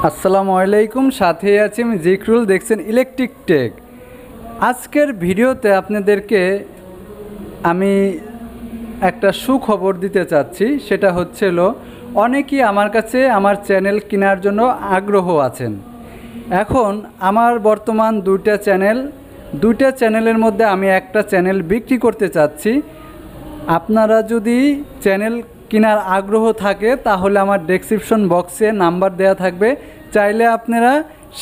আসসালামু আলাইকুম, সাথে আছি আমি জিকরুল। দেখছেন ইলেকট্রিক টেক। আজকের ভিডিওতে আপনাদেরকে আমি একটা সুখবর দিতে চাচ্ছি। সেটা হচ্ছিল, অনেকেই আমার কাছে আমার চ্যানেল কেনার জন্য আগ্রহ আছেন। এখন আমার বর্তমান দুইটা চ্যানেলের মধ্যে আমি একটা চ্যানেল বিক্রি করতে চাচ্ছি। আপনারা যদি চ্যানেল কেনার আগ্রহ থাকে তাহলে আমার ডেসক্রিপশন বক্সে নাম্বার দেওয়া থাকবে, চাইলে আপনারা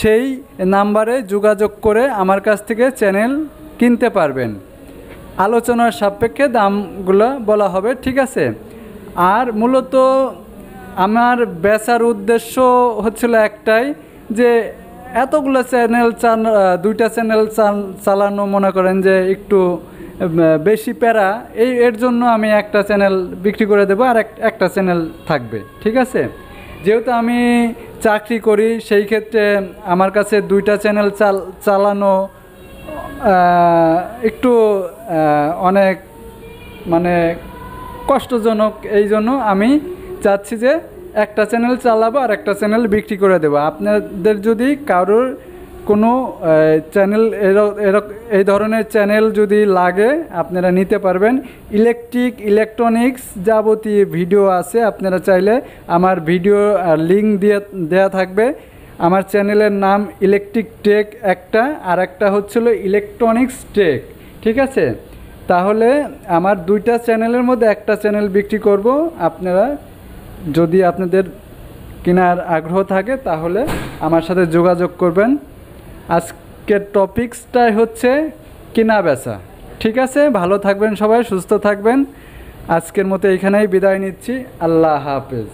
সেই নাম্বারে যোগাযোগ করে আমার কাছ থেকে চ্যানেল কিনতে পারবেন। আলোচনার সাপেক্ষে দামগুলো বলা হবে, ঠিক আছে? আর মূলত আমার বেচার উদ্দেশ্য হচ্ছিল একটাই, যে এতগুলো চ্যানেল দুইটা চ্যানেল চালানো মনে করেন যে একটু বেশি প্যারা। এর জন্য আমি একটা চ্যানেল বিক্রি করে দেবো, আর একটা চ্যানেল থাকবে, ঠিক আছে? যেহেতু আমি চাকরি করি, সেই ক্ষেত্রে আমার কাছে দুইটা চ্যানেল চালানো একটু অনেক মানে কষ্টজনক। এই জন্য আমি চাচ্ছি যে একটা চ্যানেল চালাবো আর একটা চ্যানেল বিক্রি করে দেবো। আপনাদের যদি কারোর কোনো চ্যানেল এই ধরনের চ্যানেল যদি লাগে আপনারা নিতে পারবেন। ইলেকট্রনিক্স যাবতীয় ভিডিও আছে, আপনারা চাইলে আমার ভিডিও লিঙ্ক দেওয়া থাকবে। আমার চ্যানেলের নাম ইলেকট্রিক টেক একটা, আর একটা হচ্ছিল ইলেকট্রনিক্স টেক, ঠিক আছে? তাহলে আমার দুইটা চ্যানেলের মধ্যে একটা চ্যানেল বিক্রি করব। আপনারা যদি আপনাদের কেনার আগ্রহ থাকে তাহলে আমার সাথে যোগাযোগ করবেন। আজকের টপিকসটাই হচ্ছে কেনা বেচা, ঠিক আছে? ভালো থাকবেন সবাই, সুস্থ থাকবেন। আজকের মতো এখানেই বিদায় নিচ্ছি। আল্লাহ হাফেজ।